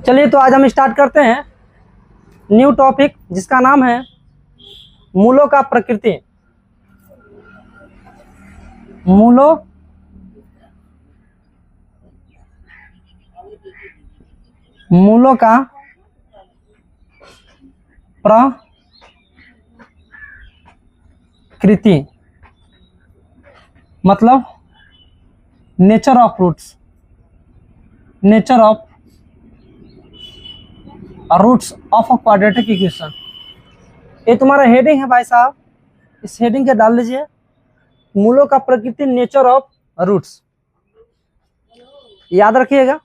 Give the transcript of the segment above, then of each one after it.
चलिए तो आज हम स्टार्ट करते हैं न्यू टॉपिक जिसका नाम है मूलों का प्रकृति। मूलों का प्रकृति मतलब nature of roots, nature of roots of a quadratic equation. ये तुम्हारा हेडिंग है भाई साहब, इस हेडिंग के डाल लीजिए मूलों का प्रकृति, नेचर ऑफ रूट्स। याद रखिएगा,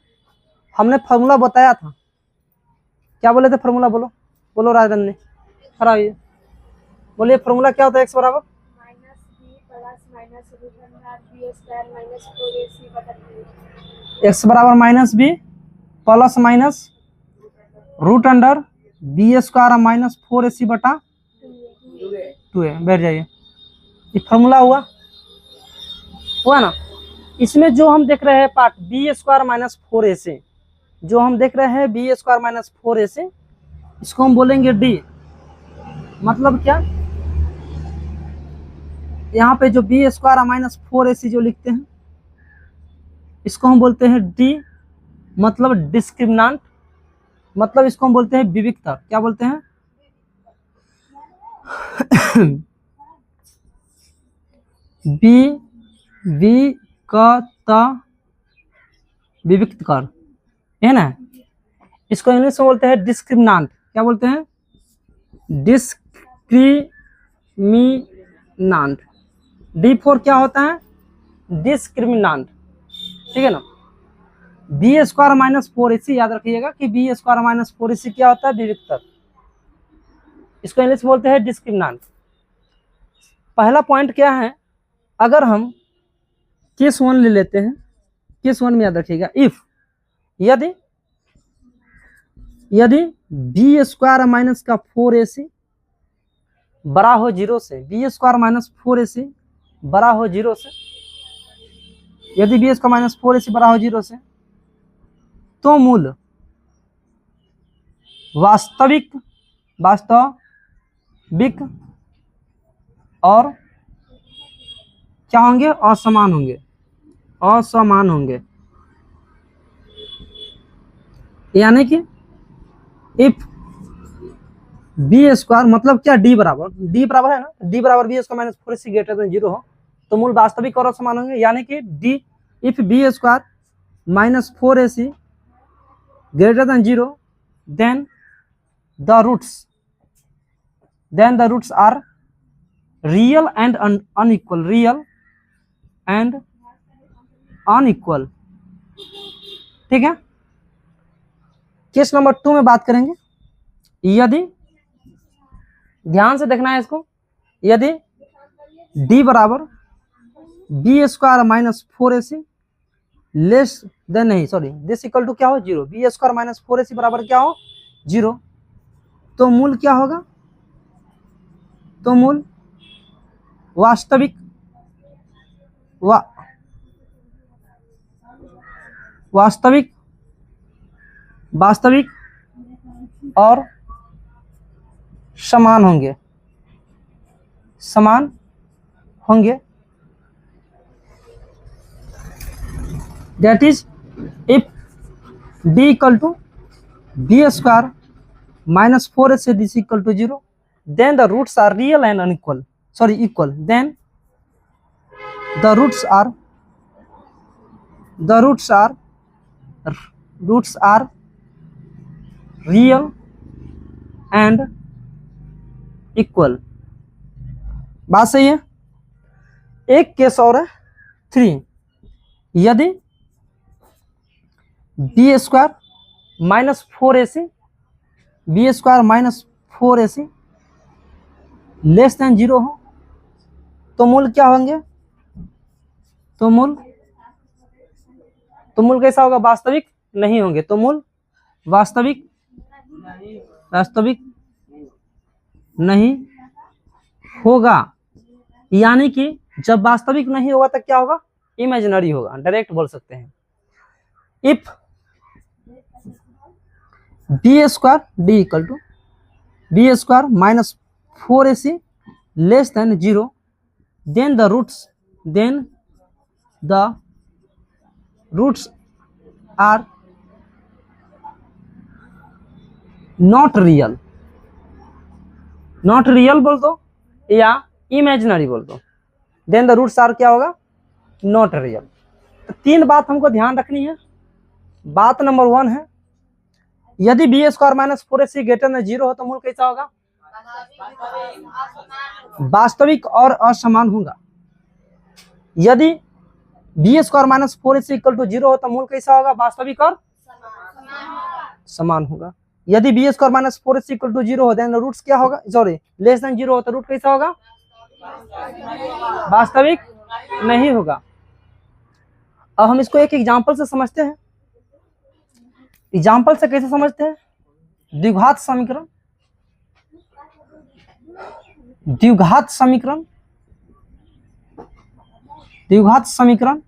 हमने फॉर्मूला बताया था। क्या बोले थे फॉर्मूला? बोलो बोलो राजन ने, खड़ा होइए, बोलिए फॉर्मूला क्या होता है? x बराबर x बराबर minus b plus minus root under b square minus 4ac बटा 2a। बैठ जाइए, ये फॉर्मूला हुआ ना। इसमें जो हम देख रहे हैं part B square minus 4ac, जो हम देख रहे हैं बी स्क्वायर माइनस 4ac, इसको हम बोलेंगे डी। मतलब क्या? यहाँ पे जो बी स्क्वायर माइनस 4ac जो लिखते हैं, इसको हम बोलते हैं डी, मतलब डिस्क्रिमिनेंट। मतलब इसको हम बोलते हैं विविक्तर। क्या बोलते हैं? विविक्तर है ना। इसको इंग्लिश में बोलते हैं डिस्क्रिमिनेंट। क्या बोलते हैं? डिस्क्रिमिनेंट। डी फोर क्या होता है? डिस्क्रिमिनेंट, ठीक है ना। बी स्क्वायर माइनस 4ac, याद रखिएगा कि बी स्क्वायर माइनस 4ac क्या होता है? विविक्तर। इसको इंग्लिश में बोलते हैं डिस्क्रिमिनेंट। पहला पॉइंट क्या है? अगर हम केस 1 ले लेते हैं, केस 1 में याद रखिएगा, इफ यदि बी स्क्वायर माइनस का 4ac बड़ा हो 0 से, बी स्क्वायर माइनस 4ac बड़ा हो 0 से, यदि बी स्क्वायर माइनस 4ac बड़ा हो 0 से, तो मूल वास्तविक और क्या होंगे? असमान होंगे। यानी कि इफ बी स्क्वायर मतलब क्या? डी बराबर है ना, डी बराबर b square minus 4ac greater than 0 हो तो मूल वास्तविक और असमान होंगे। यानी कि d if b square minus 4ac greater than 0, then the roots are real and unequal, ठीक है। केस नंबर 2 में बात करेंगे। यदि ध्यान से देखना है इसको, यदि d बराबर b square minus 4ac less than, नहीं सॉरी, दिस इक्वल टू क्या हो? 0। बी स्क्वायर माइनस 4ac बराबर क्या हो? 0। तो मूल क्या होगा? तो मूल वास्तविक और समान होंगे। That is, if d equal to b square minus 4ac is equal to 0, then the roots are real and equal. Then the roots are real and equal। बात सही है। एक केस और है 3। यदि b square minus 4ac less than 0 हो तो मूल क्या होंगे? तो मूल कैसा होगा? वास्तविक नहीं होंगे। तो मूल वास्तविक नहीं होगा। यानी कि जब वास्तविक नहीं होगा तो क्या होगा? इमेजिनरी होगा, डायरेक्ट बोल सकते हैं। If b square d equal to b square minus 4ac less than 0, then the roots are not real. Not real बोल दो या इमेजिनरी बोल दो, देन द रूट्स आर क्या होगा, नॉट रियल। तो 3 बात हमको ध्यान रखनी है। बात नंबर 1 है, यदि b square minus 4ac greater than 0 हो तो मूल कैसा होगा, वास्तविक और असमान होगा। यदि b square minus 4ac equal to 0 हो तो मूल कैसा होगा, वास्तविक और समान होगा। यदि b square minus 4ac equal to 0 हो देन रूट्स क्या होगा, सॉरी लेस देन 0 हो तो रूट कैसा होगा, वास्तविक नहीं होगा। अब हम इसको एक एग्जांपल से समझते हैं। एग्जाम्पल से कैसे समझते हैं, द्विघात समीकरण, द्विघात समीकरण, द्विघात समीकरण,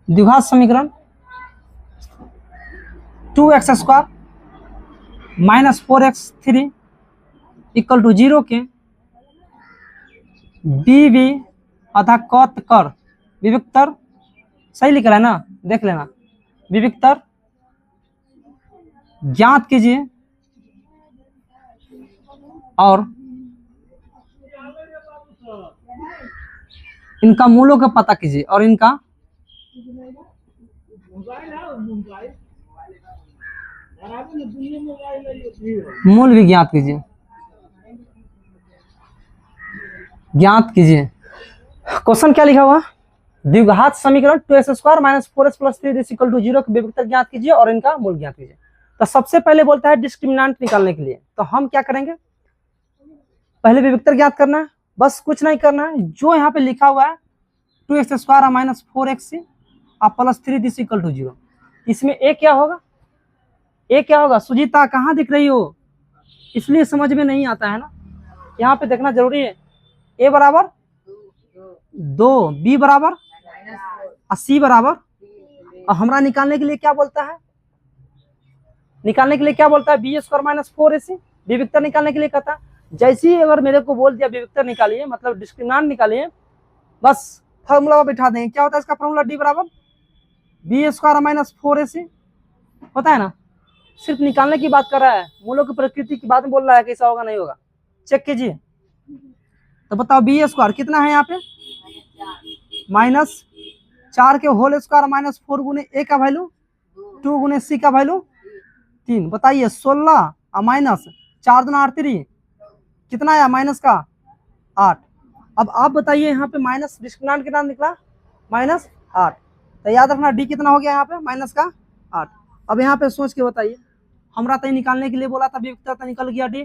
द्विघात समीकरण 2x square minus 4x3 equal to 0 के dv अथा कौत कर विविक्तर, सही लिख रहा है ना, देख लेना, विविक्तर ज्ञात कीजिए और इनका मूलों का पता कीजिए और इनका मूल भी ज्ञात कीजिए, ज्ञात कीजिए। क्वेश्चन क्या लिखा हुआ, द्विघात समीकरण 2x square minus 4x plus 3 equal to 0 के विविक्तर ज्ञात कीजिए और इनका मूल ज्ञात कीजिए। तो सबसे पहले बोलता है डिस्क्रिमिनेंट निकालने के लिए, तो हम क्या करेंगे, पहले विविक्तर ज्ञात करना है, बस कुछ नहीं करना है। जो यहाँ पे लिखा हुआ है 2x स्क्वायर माइनस 4x और प्लस 3 इक्वल टू 0, इसमें ए क्या होगा, ए क्या होगा, सुजीता कहाँ दिख रही हो, इसलिए समझ में नहीं आता है ना, यहाँ पे देखना जरूरी है। ए बराबर 2, बी बराबर और सी बराबर, और हमरा निकालने के लिए क्या बोलता है, निकालने के लिए क्या बोलता है, बी स्क्वायर माइनस 4ac विविक्तर निकालने के लिए कहता है। जैसे ही अगर मेरे को बोल दिया विविक्तर निकालिए, मतलब डिस्क्रिमिनेंट निकालिए, बस फॉर्मूला बैठा देंगे। क्या होता है इसका फॉर्मूला, डी बराबर बी स्क्वायर माइनस 4ac होता है ना। सिर्फ निकालने की बात कर रहा है, मूलों की प्रकृति की बात में बोल रहा है, कैसा होगा नहीं होगा चेक कीजिए। तो बताओ बी स्क्वायर कितना है यहाँ पे, माइनस 4 के होल स्क्वायर माइनस 4 गुने ए का वैल्यू 2 गुने सी का वैल्यू 3। बताइए 16 और माइनस 4 दूना 3 कितना आया, माइनस का 8। अब आप बताइए यहाँ पे माइनस डिस्क्रिमिनेंट कितना निकला, माइनस 8। तो याद रखना डी कितना हो गया यहाँ पे, माइनस का 8। अब यहाँ पे सोच के बताइए, हमरा तो निकालने के लिए बोला था विविक्तर, तो निकल गया डी,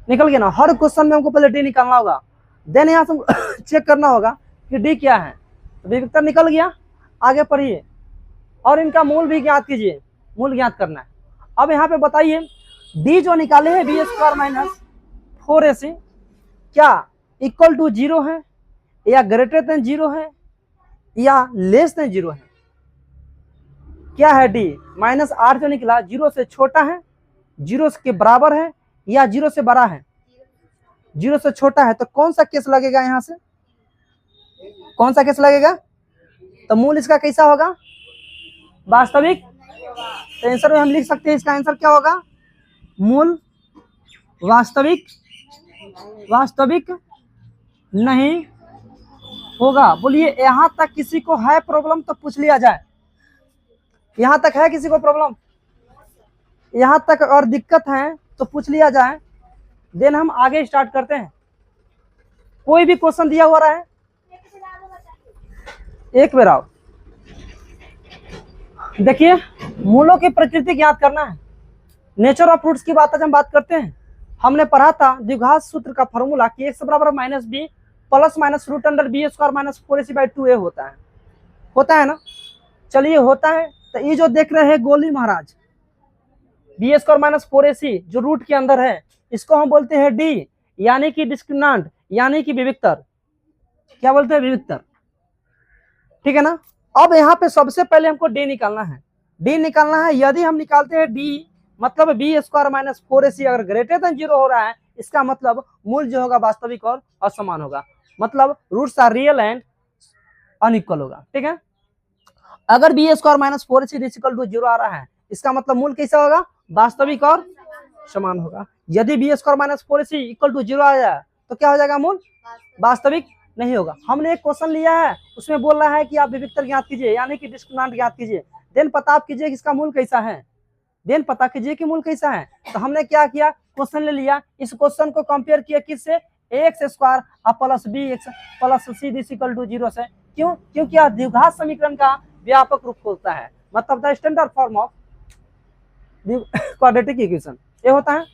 निकल गया ना। हर क्वेश्चन में हमको पहले डी निकालना होगा, देन यहाँ से चेक करना होगा कि डी क्या है। तो विविक्तर निकल गया, आगे पढ़िए और इनका मूल भी ज्ञात कीजिए, मूल ज्ञात करना है। अब यहाँ पे बताइए डी जो निकाले हैं बी स्क्वायर माइनस 4ac क्या इक्वल टू 0 है या ग्रेटर देन 0 है या लेस देन 0 है, क्या है डी, माइनस 8 जो निकला 0 से छोटा है, 0 के बराबर है या 0 से बड़ा है, 0 से छोटा है। तो कौन सा केस लगेगा, यहाँ से कौन सा केस लगेगा, तो मूल इसका कैसा होगा, वास्तविक। तो आंसर में हम लिख सकते हैं, इसका आंसर क्या होगा, मूल वास्तविक, वास्तविक नहीं होगा। बोलिए यहाँ तक किसी को है प्रॉब्लम तो पूछ लिया जाए, यहाँ तक है किसी को प्रॉब्लम, यहाँ तक और दिक्कत है तो पूछ लिया जाए, देन हम आगे स्टार्ट करते हैं। कोई भी क्वेश्चन दिया हुआ रहा है, एक बार आओ देखिए, मूलों की प्रकृति ज्ञात करना है। नेचर ऑफ फ्रूट्स की बात आज हम बात करते हैं। हमने पढ़ा था द्विघात सूत्र का फॉर्मूला कि x बराबर minus b plus minus root under b square minus 4ac/2a होता है ना। चलिए होता है, तो ये जो देख रहे हैं गोली महाराज, बी स्क्वायर माइनस 4ac जो रूट के अंदर है, इसको हम बोलते हैं डी, यानी कि डिस्क्रिमिनेंट, यानी कि विविक्तर। क्या बोलते हैं, विविक्तर। ठीक है ना। अब यहाँ पे सबसे पहले हमको डी निकालना है। डी निकालना है, यदि हम निकालते हैं डी, मतलब बी स्क्वायर माइनस 4ac अगर ग्रेटर देन 0 हो रहा है, इसका मतलब मूल जो होगा वास्तविक और असमान होगा, मतलब roots are real and unequal होगा। ठीक है। अगर b square minus 4ac equal to 0 आ रहा है, इसका मतलब मूल कैसा होगा, वास्तविक और समान होगा। यदि b square minus 4ac equal to 0 आ जाए तो क्या हो जाएगा, मूल वास्तविक नहीं होगा। हमने एक क्वेश्चन लिया है, उसमें बोल रहा है कि आप विविक्तर ज्ञात कीजिए, यानी कि डिस्क्रिमिनेंट ज्ञात कीजिए, देन पता आप कीजिए कि इसका मूल कैसा है, देन पता कीजिए कि मूल कैसा है। तो हमने क्या किया, क्वेश्चन ले लिया, इस क्वेश्चन को कंपेयर किया किससे, x square plus b x plus c equal to 0 से। क्यों, क्योंकि यह द्विघात समीकरण का व्यापक रूप होता है, मतलब the standard form of quadratic equation ये होता है।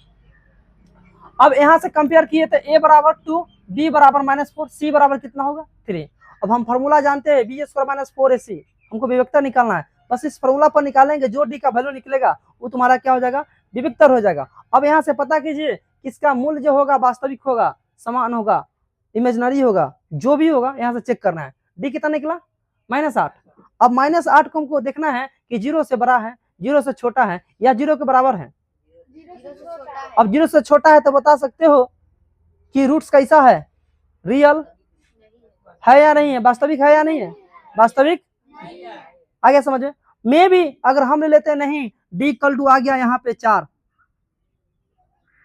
अब यहां से कंपेयर किए तो a बराबर 2, b बराबर -4, c बराबर कितना होगा 3। अब हम फॉर्मूला जानते हैं, बी स्क्वायर माइनस 4ac, हमको विविक्तर निकालना है, बस इस फॉर्मूला पर निकालेंगे, जो d का वैल्यू निकलेगा वो तुम्हारा क्या हो जाएगा, विविक्तर हो जाएगा। अब यहाँ से पता कीजिए किसका मूल्य जो होगा वास्तविक होगा, समान होगा, इमेजिनरी होगा, जो भी होगा यहाँ से चेक करना है। डी कितना निकला, -8। अब -8 को हमको देखना है कि 0 से बड़ा है, 0 से छोटा है या 0 के बराबर है। अब 0 से छोटा है तो बता सकते हो कि रूट्स कैसा है, रियल है या नहीं है, वास्तविक है या नहीं है, वास्तविक। आगे समझे, मे भी अगर हम ले लेते हैं, नहीं डी इक्वल टू आ गया यहाँ पे 4,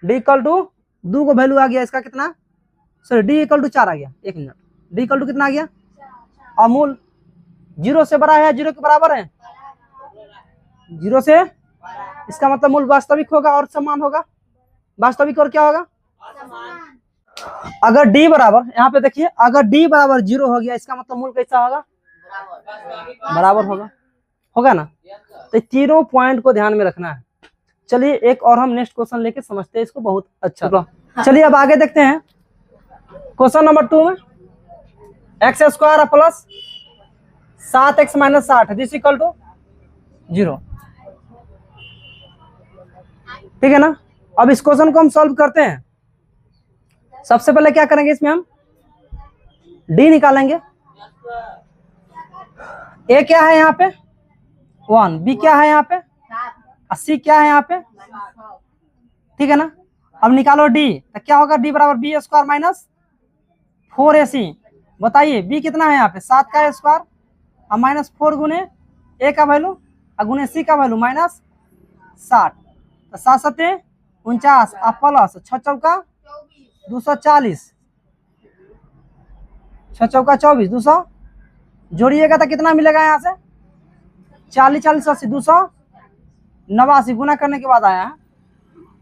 डी इक्वल टू 2 को वैल्यू आ गया इसका कितना, सॉरी डी इक्वल टू 4 आ गया, 1 मिनट, डी इक्वल टू कितना आ गया, अमूल 0 से बड़ा है, 0 के बराबर है, 0 से, इसका मतलब मूल वास्तविक होगा और समान होगा, वास्तविक और क्या होगा, अगर d बराबर, यहाँ पे देखिए अगर d बराबर 0 हो गया, इसका मतलब मूल कैसा होगा, बराबर होगा, होगा ना। तो तीनों पॉइंट को ध्यान में रखना है। चलिए एक और हम नेक्स्ट क्वेश्चन लेके समझते हैं इसको, बहुत अच्छा। चलिए अब आगे देखते हैं क्वेश्चन नंबर 2 में, x square plus 7x minus 8 this equal to 0। ठीक है ना। अब इस क्वेश्चन को हम सॉल्व करते हैं। सबसे पहले क्या करेंगे, इसमें हम डी निकालेंगे। ए क्या है यहाँ पे 1, बी क्या है यहाँ पे, सी क्या है यहाँ पे, ठीक है ना। अब निकालो डी, तो क्या होगा, डी बराबर बी स्क्वायर माइनस 4ac। बताइए बी कितना है यहाँ पे, 7 का स्क्वायर और -4 गुने ए का वैल्यू और गुने सी का वैल्यू -60, तो 7 सत्ते 49 और प्लस 6 चौका 240, 6 चौका 24, 200 जोड़िएगा तो कितना मिलेगा यहाँ से, 40 40 80 289 गुना करने के बाद आया है।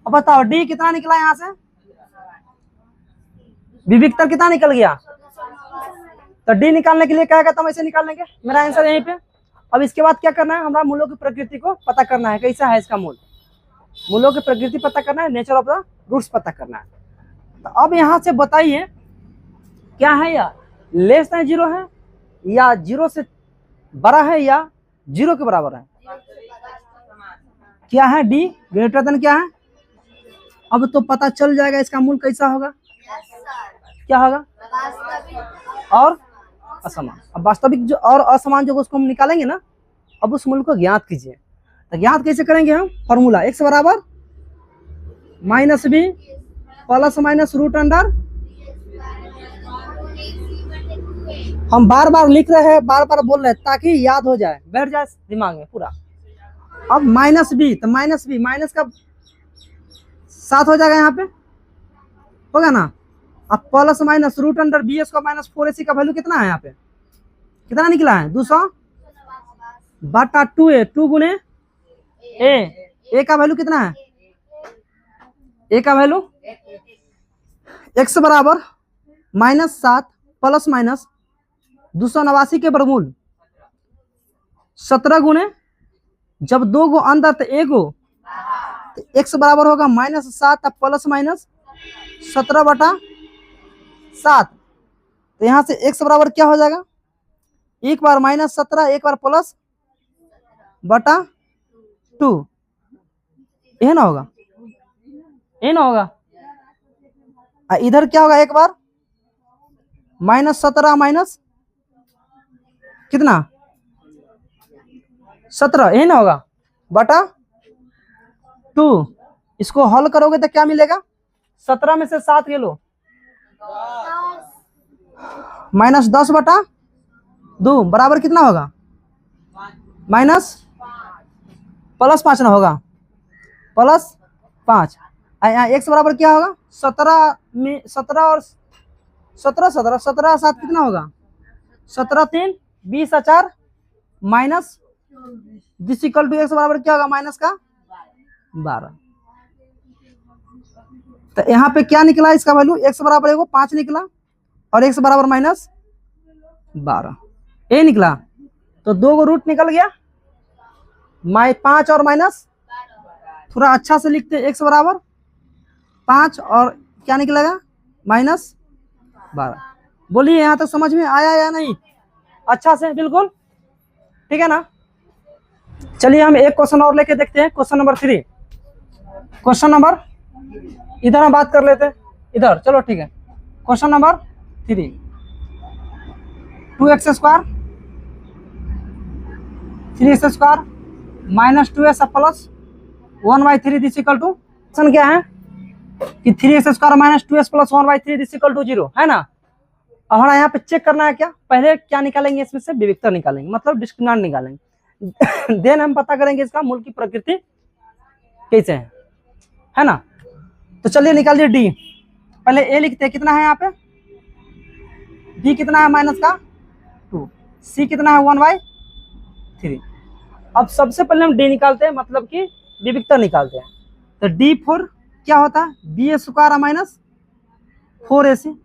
अब बताओ डी कितना निकला यहाँ से, विविक्तर कितना निकल गया। तो डी निकालने के लिए क्या कहता हूँ, ऐसे निकाल लेंगे, मेरा आंसर यहीं पे। अब इसके बाद क्या करना है, हमारा मूलों की प्रकृति को पता करना है, कैसा है इसका मूल, मूलों की प्रकृति पता करना है, नेचर ऑफ द रूट्स पता करना है। तो अब यहाँ से बताइए क्या है, या लेस देन 0 है या 0 से बड़ा है या 0 के बराबर है, क्या है, डी ग्रेटर देन क्या है। अब तो पता चल जाएगा इसका मूल कैसा होगा, क्या होगा, और असमान। अब वास्तविक जो और असमान जो उसको हम निकालेंगे ना, अब उस मूल को ज्ञात कीजिए। तो ज्ञात कैसे करेंगे हम, फॉर्मूला x बराबर -b plus minus root under, हम बार बार लिख रहे हैं, बार बार बोल रहे हैं ताकि याद हो जाए, बैठ जाए दिमाग में पूरा। अब -b, तो -b माइनस का 7 हो जाएगा यहाँ पे, होगा ना। अब plus minus root under b square minus 4ac का वैल्यू कितना है, यहाँ पे कितना निकला है, 200 बटा 2a, 2 गुने ए का वैल्यू कितना है, ए का वैल्यू x बराबर -7 प्लस माइनस 289 के वर्गमूल 17 गुने, जब 2 गो अंदर तो एगो, तो x बराबर होगा -7 प्लस माइनस 17 बटा 7। तो यहाँ से x बराबर क्या हो जाएगा, एक बार -17 एक बार प्लस बटा 2, यह ना होगा, ये ना होगा। इधर क्या होगा, एक बार -17 माइनस कितना 17, यही ना होगा, बटा 2। इसको हल करोगे तो क्या मिलेगा, 17 में से 7 ले लो, -10 बटा 2 बराबर कितना होगा, माइनस +5 ना होगा, +5। यहाँ x बराबर क्या होगा, 17 में 17 और 17 7 कितना होगा, 17 3 20 और 4 minus this equal to x बराबर क्या होगा, माइनस का 12। तो यहाँ पे क्या निकला इसका वैल्यू, x बराबर 5 निकला और x बराबर -12 ये निकला। तो 2 को रूट निकल गया, 5 और माइनस, थोड़ा अच्छा से लिखते हैं, x बराबर 5 और क्या निकलेगा -12। बोलिए यहाँ तक समझ में आया या नहीं, अच्छा से बिल्कुल ठीक है ना। चलिए हम एक क्वेश्चन और लेके देखते हैं, क्वेश्चन नंबर 3। क्वेश्चन नंबर इधर हम बात कर लेते हैं, इधर चलो ठीक है। Question number 3, 2x square 3x square -2s plus 1/3 this equal to, question क्या है कि 3x square -2s plus 1/3 this equal to 0 है ना। अब हमारा यहाँ पे चेक करना है क्या, पहले क्या निकालेंगे, इसमें से विविक्तर निकालेंगे, मतलब डिस्क्रिमिनेंट निकालेंगे। देन हम पता करेंगे इसका मूल की प्रकृति कैसे है ना। तो चलिए निकालिए डी, पहले ए लिखते हैं, कितना है यहाँ पे, डी कितना है -2, सी कितना है 1/3। अब सबसे पहले हम डी निकालते हैं, मतलब कि विविक्तर निकालते हैं। तो डी 4 क्या होता है, b square -4ac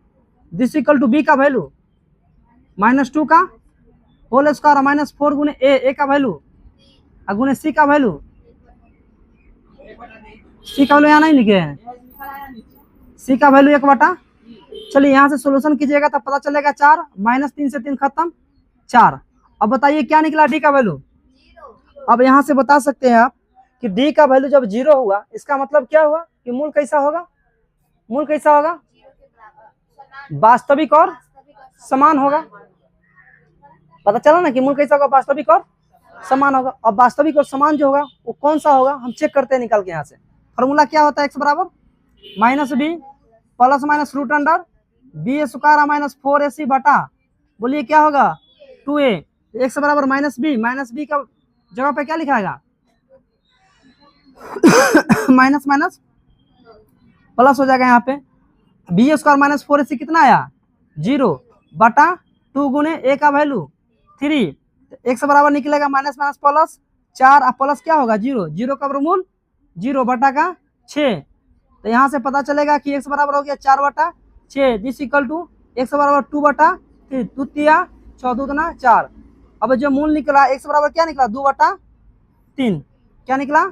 this equal to b का वैल्यू -2 का होल स्क्वायर -4 गुने ए का वैल्यू गुने सी का वैल्यू, सी का वैल्यू यहाँ नहीं लिखे हैं, सी का वैल्यू 1/। चलिए यहाँ से सॉल्यूशन कीजिएगा तब पता चलेगा 4, -3 से 3 खत्म 4। अब बताइए क्या निकला डी का वैल्यू। अब यहाँ से बता सकते हैं आप कि डी का वैल्यू जब 0 हुआ, इसका मतलब क्या हुआ कि मूल कैसा होगा, मूल कैसा होगा, वास्तविक और समान होगा। पता चला ना कि मूल कैसा होगा, वास्तविक और समान होगा। अब वास्तविक और समान जो होगा वो कौन सा होगा, हम चेक करते हैं निकाल के। यहाँ से फॉर्मूला क्या होता है, x बराबर -b plus minus root under b square -4ac बटा, बोलिए क्या होगा 2a। x बराबर -b का जगह पे क्या लिखाएगा माइनस माइनस प्लस हो जाएगा, यहाँ पे बी स्क्वायर -4ac कितना आया 0 बटा 2 गुने a का वैल्यू 3, x बराबर निकलेगा माइनस माइनस प्लस 4 और प्लस क्या होगा 0, 0 का वर्गमूल 0 बटा का 6। तो यहाँ से पता चलेगा कि x बराबर हो गया 4/6 दिस इक्वल टू x बराबर 2/3, 2 तिया 6 दूना 4। अब जो मूल निकला x बराबर क्या निकला 2/3, क्या निकला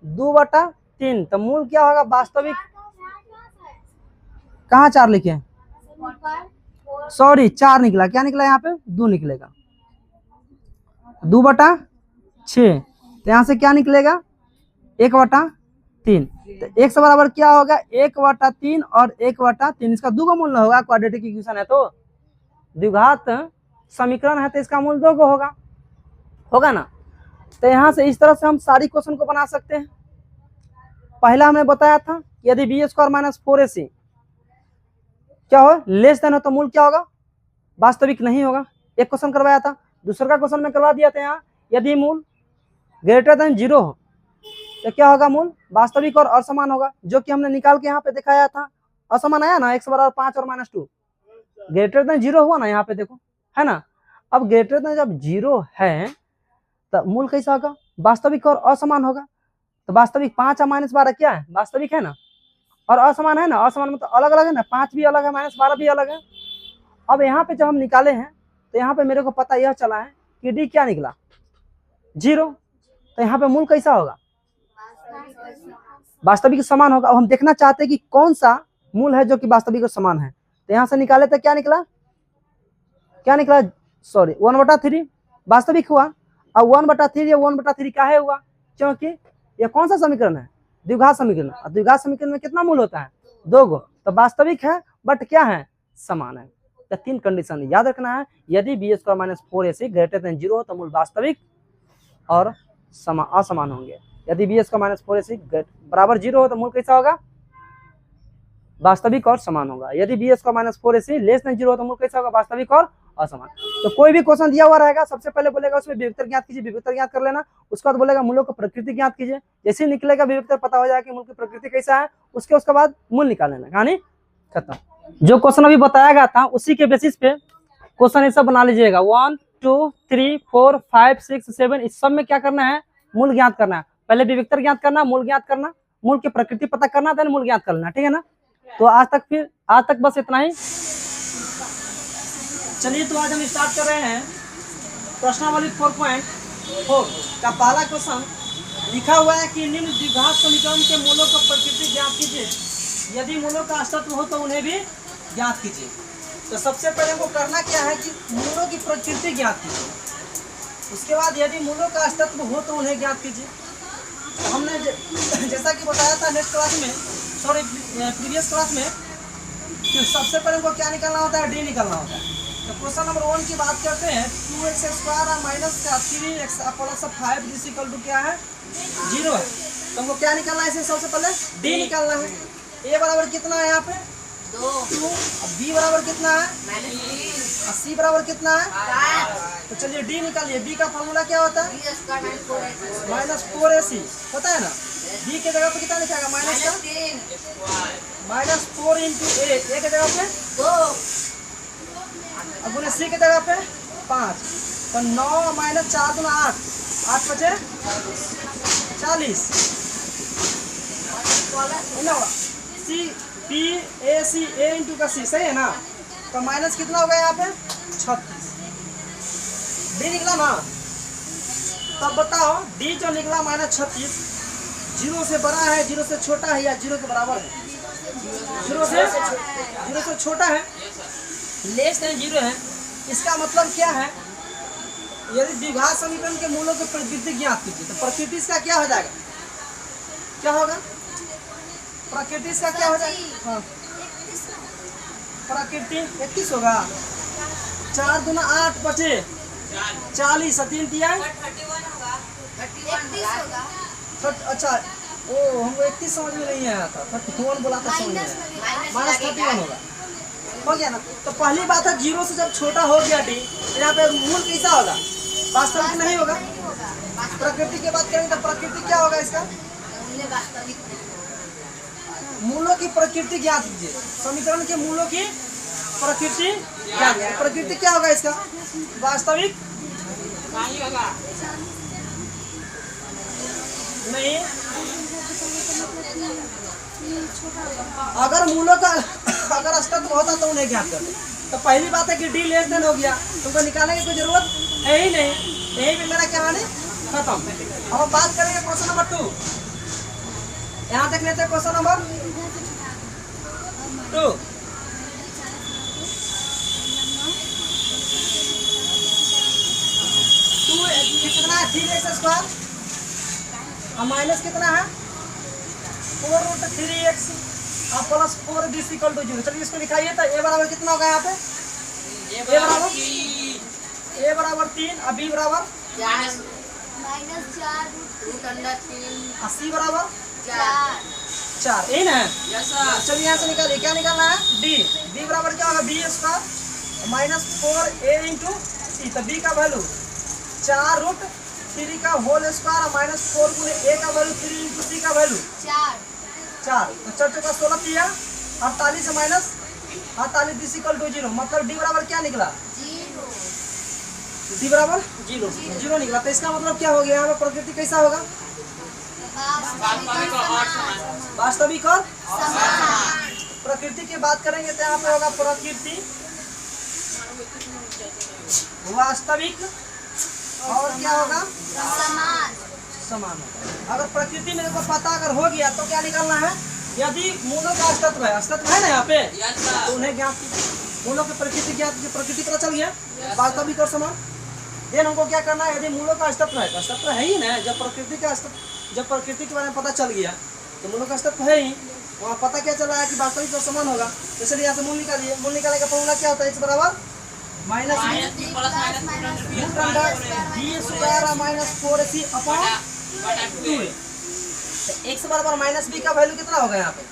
2/3। तो मूल क्या होगा वास्तविक, कहाँ 4 लिखे, सॉरी 4 निकला, क्या निकला यहाँ पे 2 निकलेगा, 2/6। तो यहाँ से क्या निकलेगा 1/3। तो x बराबर क्या होगा 1/3 और 1/3, इसका 2 का मूल ना होगा, क्वाड्रेटिक इक्वेशन है तो द्विघात समीकरण है, तो इसका मूल 2 को होगा ना। तो यहाँ से इस तरह से हम सारी क्वेश्चन को बना सकते हैं। पहला हमने बताया था यदि बी स्क्वायर -4ac क्या हो लेस देन हो तो मूल क्या होगा, वास्तविक नहीं होगा। एक क्वेश्चन करवाया था, दूसरा का क्वेश्चन में करवा दिया था यहाँ, यदि मूल ग्रेटर देन 0 हो तो क्या होगा, मूल वास्तविक और असमान होगा, जो कि हमने निकाल के यहाँ पे दिखाया था। असमान आया ना, x बराबर 5 और -2, ग्रेटर देन 0 हुआ ना यहाँ पे देखो, है ना। अब ग्रेटर देन जब 0 है तो मूल कैसा होगा, वास्तविक और असमान होगा। तो वास्तविक 5 और -12 क्या है, वास्तविक है ना, और असमान है ना, असमान मतलब अलग अलग है ना, 5 भी अलग है -12 भी अलग है। अब यहाँ पे जब हम निकाले हैं तो यहाँ पे मेरे को पता यह चला है कि डी क्या निकला 0। तो यहाँ पे मूल कैसा होगा, वास्तविक समान होगा। अब हम देखना चाहते हैं कि कौन सा मूल है जो कि वास्तविक और समान है। तो यहाँ से निकाले तो क्या निकला, सॉरी 1/3 वास्तविक हुआ, और 1/3 या 1/3 काहे हुआ, क्योंकि यह कौन सा समीकरण है, द्विघात समीकरण। और द्विघात समीकरण में कितना मूल होता है 2 गो, तो वास्तविक है बट क्या है, समान है। या 3 कंडीशन याद रखना है। यदि b square minus 4ac greater than 0 हो तो मूल वास्तविक और असमान होंगे। यदि बी स्क्वायर माइनस 4ac बराबर 0 हो तो मूल कैसा होगा, वास्तविक और समान होगा। यदि b square minus 4ac less than 0 हो तो मूल कैसा होगा, वास्तविक और असमान। तो कोई भी क्वेश्चन दिया हुआ रहेगा, सबसे पहले बोलेगा उसमें विविक्तर ज्ञात कीजिए, विविक्तर ज्ञात कर लेना। उसके बाद बोलेगा मूलों को प्रकृति ज्ञात कीजिए। जैसे ही निकलेगा विविक्तर, पता हो जाएगा कि मूल की प्रकृति कैसा है, उसके बाद मूल निकाल लेना, कहानी खत्म। जो क्वेश्चन अभी बताया गया था उसी के बेसिस पे क्वेश्चन ये सब बना लीजिएगा। 1 2 3 4 5 6 7 इस सब में क्या करना है, मूल ज्ञात करना है। पहले विविक्तर ज्ञात करना, मूल ज्ञात करना, मूल की प्रकृति पता करना, देन मूल ज्ञात करना, ठीक है ना। तो आज तक बस इतना ही। चलिए तो आज हम स्टार्ट कर रहे हैं प्रश्नावली 4.4 का पहला क्वेश्चन। लिखा हुआ है कि निम्न द्विघात समीकरण के मूलों का प्रकृति ज्ञात कीजिए, यदि मूलों का अस्तित्व हो तो उन्हें भी ज्ञात कीजिए। तो सबसे पहले हमको करना क्या है कि मूलों की प्रकृति ज्ञात कीजिए, उसके बाद यदि मूलों का अस्तित्व हो तो उन्हें ज्ञात कीजिए। तो हमने जैसा कि बताया था नेक्स्ट क्लास में, सॉरी प्रीवियस क्लास में, कि सबसे पहले हमको क्या निकालना होता है, डी निकालना होता है। तो क्वेश्चन नंबर 1 की बात करते हैं। 2x स्क्वायर माइनस का 3x प्लस 5 इक्वल टू क्या है, 0 है। तो हमको क्या निकालना है, इसे सबसे पहले डी निकालना है। a बराबर कितना है यहाँ पे 2, b बराबर कितना है और c बराबर कितना है 5। तो चलिए डी निकालिए। b का फॉर्मूला क्या होता है, माइनस 4ac होता है ना। b के जगह पे कितना लिखाएगा, माइनस का माइनस 4 इंटू a के जगह पे 2, अब उन्हें c के जगह पे 5। तो 9 माइनस 4 गुना 8 बचे 40 p a c a into का c, सही है ना। तो माइनस कितना होगा यहाँ पे 36, डी निकला ना। तब बताओ डी जो निकला माइनस 36 0 से बड़ा है, 0 से छोटा है या 0 के बराबर है, 0 से छोटा है, लेस देन 0 है। इसका मतलब क्या है, यदि द्विघात समीकरण के मूलों की प्रकृति ज्ञात कीजिए। तो प्रकृति इसका क्या हो जाएगा, क्या होगा, प्रकृति इसका क्या हो जाएगा, हाँ प्रकृति 31 होगा। 4 गुना 8 बचे 40, 3 दिया अच्छा, ओ हमको 31 समझ में नहीं आया था, 31 बोला था, समझ में माइनस 31 होगा, हो गया ना। तो पहली बात है 0 से जब छोटा हो गया डी, तो यहाँ पे मूल कैसा होगा, वास्तविक नहीं होगा। प्रकृति की बात करेंगे तो प्रकृति क्या होगा इसका, मूलों की प्रकृति ज्ञात कीजिए। समीकरण के मूलों की प्रकृति ज्ञात कीजिए। प्रकृति क्या होगा इसका, वास्तविक नहीं होगा, नहीं। अगर मूलों का अगर अस्तित्व होता तो उन्हें ज्ञात करते। तो पहली बात है कि डी लेस देन हो गया, तुमको निकालने की कोई जरूरत है ही नहीं, यही भी मेरा कहानी खत्म। अब हम बात करेंगे क्वेश्चन नंबर 2। यहाँ देख लेते हैं क्वेश्चन नंबर 2। कितना है 3x स्क्वायर और माइनस कितना है 4√3x और प्लस 4b इक्वल टू 0। चलिए इसको लिखाइए। तो a बराबर कितना होगा यहाँ पे, a बराबर 3 और b बराबर -4 और c बराबर 4, यही ना। चलिए यहाँ से निकालिए, क्या निकालना है, d बराबर क्या होगा, b square minus 4a into C. तो b का वैल्यू 4√3 का होल स्क्वायर और माइनस 4 गुने a का वैल्यू 3 इंटू सी का वैल्यू 4। तो 4 चौका 16 दिया, 48 से माइनस 48 इक्वल टू 0। मतलब डी बराबर क्या निकला, डी बराबर 0 निकला। तो इसका मतलब क्या हो गया, यहाँ पर प्रकृति कैसा होगा, वास्तविक और प्रकृति की बात करेंगे तो यहाँ पे होगा प्रकृति वास्तविक और क्या होगा, समान होगा। अगर प्रकृति मेरे को पता अगर हो गया तो क्या निकालना है, यदि मूलों का अस्तित्व है ना यहाँ पे, तो उन्हें ज्ञात कीजिए। मूलों की प्रकृति ज्ञात कीजिए, प्रकृति पता चल गया, वास्तविक और समान। देन हमको क्या करना है, यदि मूलों का अस्तित्व है, तो अस्तित्व है ही ना। जब प्रकृति के बारे में पता चल गया तो मूलों का अस्तित्व है ही, वहाँ पता क्या चला है कि वास्तविक तो समान होगा, तो चलिए यहाँ से मूल निकालिए। मूल निकालने का फॉर्मूला क्या होता है, x बराबर minus root under b square minus 4ac upon 2a। x बराबर माइनस बी का वैल्यू कितना होगा यहाँ पे,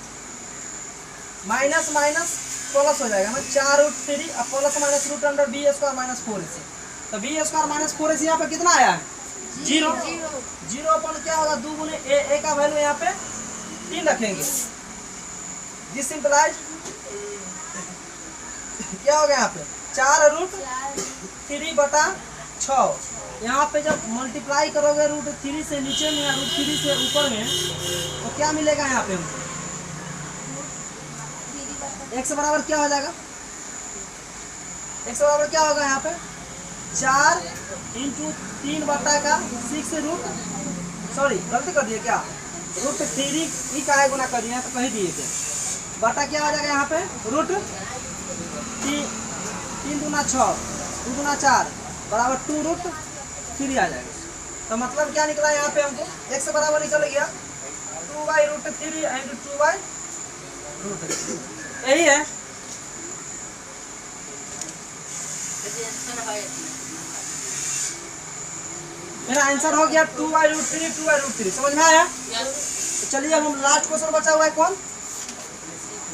माइनस माइनस प्लस हो जाएगा ना, 4√3 अब plus minus root under b square minus 4ac। तो बी स्क्वायर माइनस 4ac यहाँ पे कितना आया है, 0। 0 अपन क्या होगा, 2 गुने a का वैल्यू यहाँ पे 3 रखेंगे। दिस सिंपलाइज क्या हो गया यहाँ पे 4√3/6। यहाँ पे जब मल्टीप्लाई करोगे √3 से नीचे में या √3 से ऊपर में तो क्या मिलेगा यहाँ पे हमको, x बराबर क्या हो जाएगा, x बराबर क्या होगा यहाँ पे 4 × 3/6 गलती कर दिए क्या, √3 ही का है गुना कर दिया तो कही दिए क्या, बटा क्या हो जाएगा यहाँ पे √3 × 6 2 × 4 बराबर 2√3 आ जाएगा। तो मतलब क्या निकला यहाँ पे हमको, x बराबर निकल गया 2/√3 एंड 2/√3, यही है। मेरा आंसर हो गया 2/√3 समझ में आया। तो चलिए अब हम लास्ट क्वेश्चन बचा हुआ है कौन,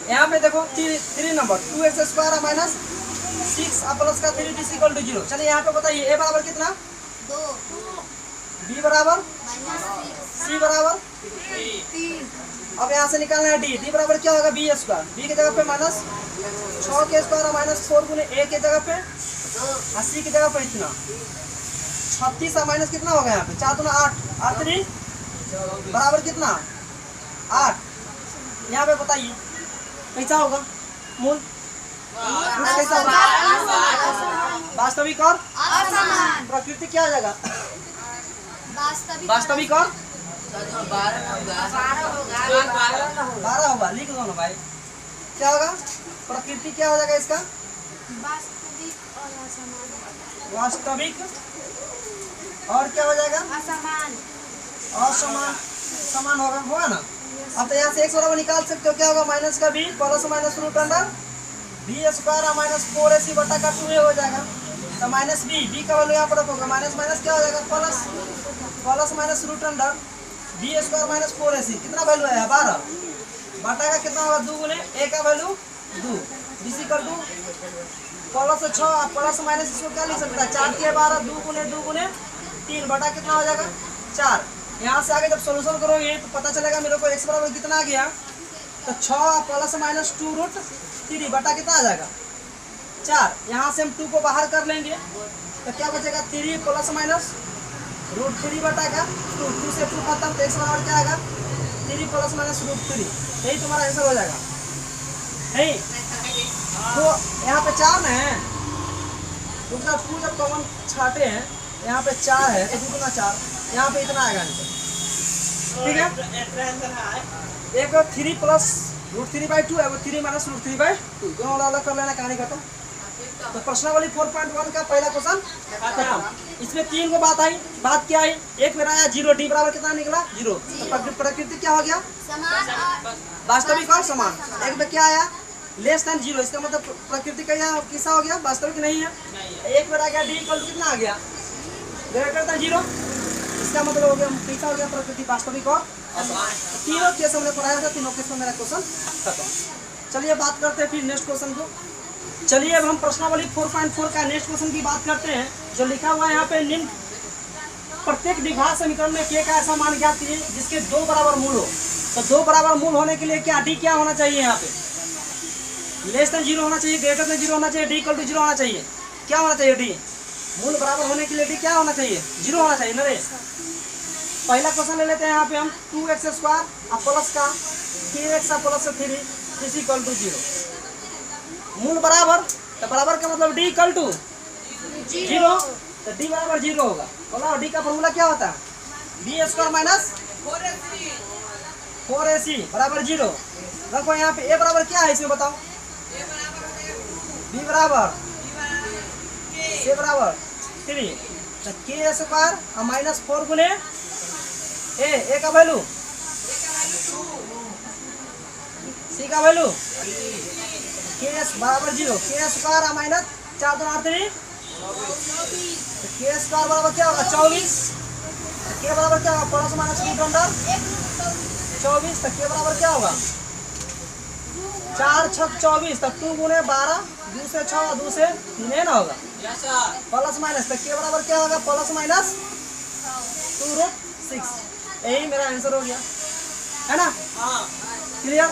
यहाँ पे देखो 3 नंबर 2x² माइनस 6 प्लस का 3 इज इक्वल टू 0। चलिए यहाँ पे बताइए a बराबर कितना 2 b बराबर c बराबर 3 अब यहाँ से निकालना है d बराबर क्या होगा b² b की जगह पे माइनस 6k² माइनस 4 गुने a की जगह पे 80 की जगह पे इतना 36 माइनस कितना होगा यहाँ पे 4 दूना 8 8 3 बराबर कितना 8। यहाँ पे बताइए कैसा होगा मूल, कैसा होगा वास्तविक और असमान प्रकृति क्या हो जाएगा, वास्तविक वास्तविक और 12 होगा, लिख दो ना भाई क्या होगा, प्रकृति क्या हो जाएगा इसका वास्तविक और असमान वास्तविक और क्या हो जाएगा असमान असमान समान होगा ना। अब तो यहाँ से x बराबर निकाल सकते हो क्या होगा माइनस का b plus minus root under b² minus 4ac बटा का 2a हो जाएगा। तो माइनस b का वैल्यू यहाँ पर रखोगे माइनस माइनस क्या हो जाएगा plus minus root under b² minus 4ac कितना वैल्यू है 12 बटा का कितना होगा 2 गुने a का value 2 equal two plus 6 plus minus इसको क्या लिख सकता है 4 के 12 2 गुने 3 बटा कितना हो जाएगा 4। यहाँ से आगे जब सोल्यूशन करोगे तो पता चलेगा मेरे को x बराबर कितना आ गया, तो 6 प्लस माइनस 2√3 बटा कितना आ जाएगा 4। यहाँ से हम 2 को बाहर कर लेंगे तो क्या बचेगा 3 प्लस माइनस √3 बटा का 2 से 2 खत्म तो x बराबर क्या आएगा 3 प्लस माइनस √3, यही तुम्हारा आंसर हो जाएगा। नहीं तो यहाँ पे 4 ना है, दूसरा 2 जब कॉमन छाटे हैं यहाँ पे 4 है तो 2 गुना 4 यहाँ पे इतना आएगा आंसर, ठीक है। एक 3 प्लस √3/2 है वो 3 माइनस √3/2 दोनों अलग कर लेना, कहानी खत्म। तो प्रश्नावली 4.1 का पहला क्वेश्चन खत्म। इसमें 3 को बात क्या आई, एक मेरा आया 0 d बराबर कितना निकला 0। तो प्रकृति क्या हो गया समान वास्तविक और समान। एक में क्या आया लेस देन 0, इसका मतलब प्रकृति का यह किसा हो गया वास्तविक नहीं है। एक मेरा आ गया d इक्वल टू कितना आ गया ग्रेटर देन 0, इसका मतलब हो गया कैसा हो गया प्रकृति वास्तविक और असमान। तीनों केस हमने पढ़ाया था, तीनों केस में मेरा क्वेश्चन खत्म। चलिए बात करते हैं फिर नेक्स्ट क्वेश्चन को। चलिए अब हम प्रश्नावली 4.4 का नेक्स्ट क्वेश्चन की बात करते हैं। जो लिखा हुआ है यहाँ पे निम्न प्रत्येक द्विघात समीकरण में k का ऐसा मान ज्ञात कीजिए जिसके 2 बराबर मूल हो। तो 2 बराबर मूल होने के लिए क्या d क्या होना चाहिए, यहाँ पे लेस देन 0 होना चाहिए, ग्रेटर देन 0 होना चाहिए, d इक्वल टू 0 होना चाहिए। क्या होना चाहिए d मूल बराबर होने के लिए d क्या होना चाहिए 0 होना चाहिए ना रे। पहला क्वेश्चन ले लेते हैं यहाँ पे हम 2x² प्लस का 3x plus 3 is equal to 0। मूल बराबर तो बराबर का मतलब d इक्वल टू 0, तो d बराबर 0 होगा। बोला d का फॉर्मूला क्या होता है b² माइनस 4ac बराबर 0। रखो यहाँ पे a बराबर क्या है इसमें बताओ, b बराबर c बराबर 3, तो k² माइनस 4 गुने a का वैल्यू सी का वैल्यू के बराबर 0, के स्क्वायर माइनस 4 2 8 3 के स्क्वायर बराबर क्या होगा 24, के बराबर क्या होगा प्लस माइनस रूट अंडर 24, तो के बराबर क्या होगा 4 6 24, तब 2 गुने 12 2 से 6 2 से 3 है ना होगा प्लस माइनस, तो के बराबर क्या होगा प्लस माइनस 2 रूट 6। यही मेरा आंसर हो गया है ना। क्लियर।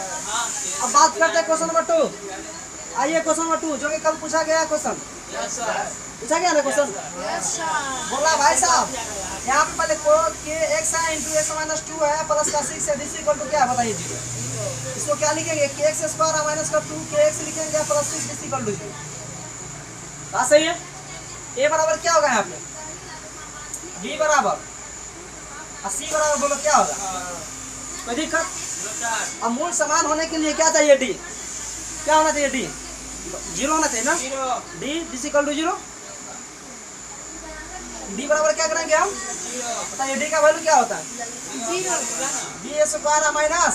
अब बात करते हैं क्वेश्चन नंबर 2। आइए क्वेश्चन नंबर 2 जो कि कल पूछा गया क्वेश्चन, पूछा गया ना क्वेश्चन, बोला भाई साहब यहाँ पे पहले को के x है इंटू एक्स माइनस 2 है प्लस का 6 है, दिस इक्वल टू क्या है बताइए जी। इसको क्या लिखेंगे के एक्स स्क्वायर माइनस का 2 के एक्स लिखेंगे प्लस 6 दिस इक्वल टू 0। बात सही है। ए बराबर क्या होगा यहाँ पे बी बराबर और सी बराबर, बोलो क्या होगा, कोई दिक्कत। अब मूल समान होने के लिए क्या चाहिए डी, क्या होना चाहिए डी 0 होना चाहिए ना, d this equal to 0। D बराबर क्या करेंगे हम बताइए, डी का वैल्यू क्या होता है 0, b square minus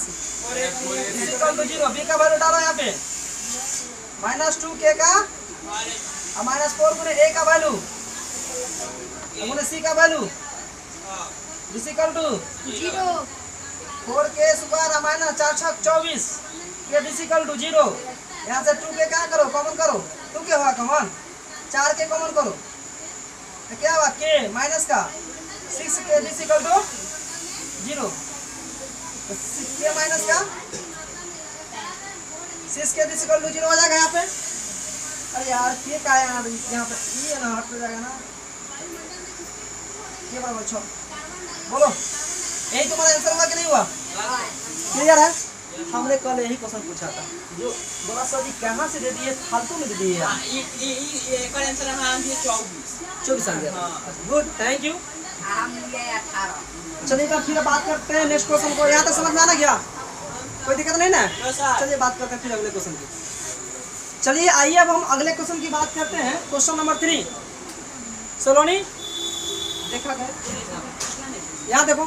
this equal to 0। B का वैल्यू डालो यहाँ पे माइनस 2 के का और माइनस 4 गुने ए का वैल्यू गुने सी का वैल्यू दिस इक्वल टू 0, 4 के स्क्वायर माइनस 4 6 24 के दिस इक्वल टू 0। यहाँ से 2 के क्या करो कॉमन करो, 2 के हुआ कॉमन, 4 के कॉमन करो तो क्या हुआ के माइनस का 6 के दिस इक्वल टू 0, के माइनस का 6 के दिस इक्वल टू 0 हो जाएगा यहाँ पे। अरे यार के का यहाँ पे ये ना हट जाएगा ना, ये बराबर 6, बोलो यही तुम्हारा आंसर हुआ कि नहीं हुआ, क्लियर है। हमने कल यही क्वेश्चन पूछा था, जो बोला सर जी कहाँ से दे दिए, फालतू में दे दिए यार। एक आंसर हमारा 24 आ गया, गुड थैंक यू। चलिए तो फिर बात करते हैं नेक्स्ट क्वेश्चन को, यहाँ तक समझ में आना क्या, कोई दिक्कत नहीं ना। चलिए बात करते हैं फिर अगले क्वेश्चन की। चलिए आइए अब हम अगले क्वेश्चन की बात करते हैं, क्वेश्चन नंबर 3। सोलोनी देखा गया, यहाँ देखो,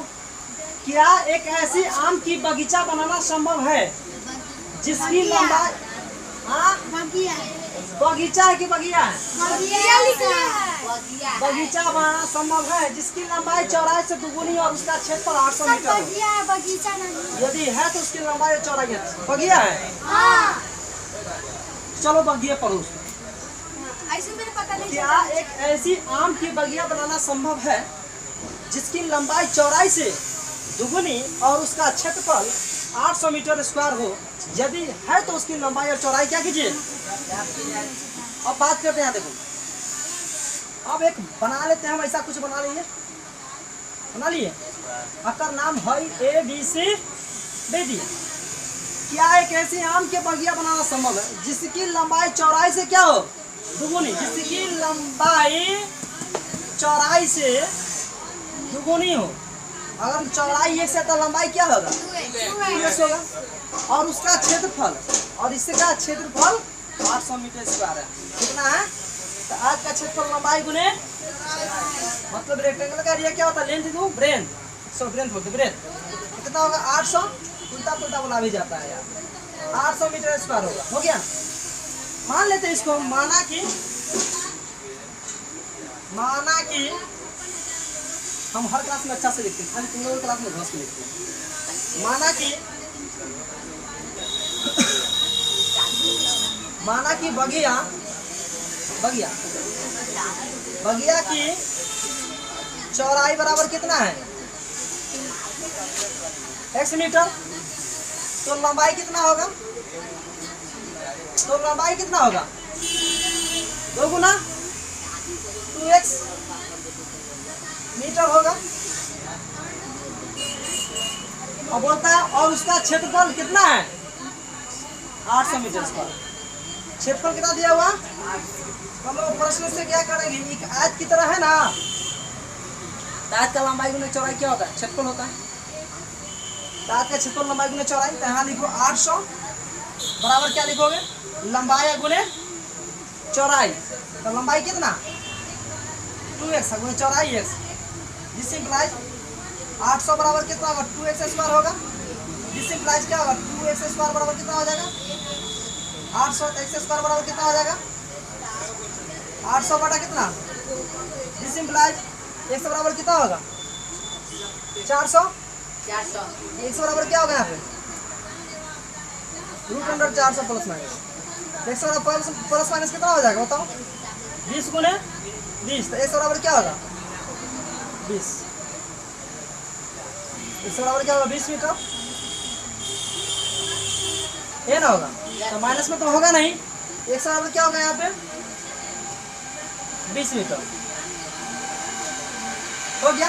क्या एक ऐसी आम की बगीचा बनाना संभव है जिसकी लंबाई, हाँ बगीचा है कि बगिया है, बगीचा बनाना संभव है जिसकी लंबाई चौड़ाई से दुगुनी और उसका क्षेत्रफल 800 मीटर हो। बगीचा नहीं, यदि है तो उसकी लंबाई और चौड़ाई बगिया है। हाँ चलो बगिया पढ़ो। ऐसे मेरे पता नहीं क्या एक ऐसी आम की बगिया बनाना संभव है जिसकी लंबाई चौड़ाई से दुगुनी और उसका क्षेत्रफल 800 मीटर स्क्वायर हो, यदि है तो उसकी लंबाई और चौड़ाई क्या कीजिए। अब बात करते हैं, देखो अब एक बना लेते हैं हम, ऐसा कुछ बना लिए, बना लिए, आपका नाम है ABC दे दिए। क्या एक ऐसी आम के बगिया बनाना संभव है जिसकी लंबाई चौड़ाई से क्या हो दुगुनी, जिसकी लंबाई चौड़ाई से दुगुनी हो। अगर चौड़ाई 1 से तो लंबाई क्या होगा 2x होगा, और उसका क्षेत्रफल और इसका क्षेत्रफल 800 मीटर स्क्वायर है। कितना है तो आज का क्षेत्रफल लंबाई गुने मतलब रेक्टेंगल का एरिया क्या होता है length to brain, so brain बोलते ब्रेन, कितना होगा 800, उल्टा पुल्टा बोला भी जाता है यार, 800 मीटर स्क्वायर होगा। हो गया, मान लेते हैं इसको, माना कि हम हर क्लास में अच्छा से लिखते हैं, खाली तुम लोगों क्लास में घस के लिखते हैं। माना कि बगिया की चौड़ाई बराबर कितना है x मीटर, तो लंबाई कितना होगा, दो गुना 2x मीटर होगा। और बोलता है और उसका क्षेत्रफल कितना है 800 मीटर स्क्वायर। क्षेत्रफल कितना दिया हुआ, हम लोग प्रश्न से क्या करेंगे, एक आयत की तरह है ना, आयत का लंबाई गुने चौड़ाई क्या होता है क्षेत्रफल होता है, आयत का क्षेत्रफल लंबाई गुने चौड़ाई, तो यहाँ लिखो 800 बराबर क्या लिखोगे लंबाई गुने चौड़ाई, तो लंबाई कितना 2x गुने चौड़ाई x, जिस इम्प्लाइज 800 बराबर कितना होगा 2x स्क्वायर होगा। दिस इम्प्लाइज क्या होगा 2x स्क्वायर बराबर कितना हो जाएगा 800 x स्क्वायर बराबर कितना हो जाएगा 800 बटा कितना दिस इम्प्लाइज x बराबर कितना होगा 400 x बराबर क्या होगा यहाँ पे √400 प्लस माइनस x बराबर प्लस माइनस कितना हो जाएगा बताओ 20 गुने 20 तो x बराबर क्या होगा 20 x बराबर क्या होगा 20 मीटर ये ना होगा तो माइनस में तो होगा नहीं x बराबर क्या होगा यहाँ पे 20 मीटर हो गया।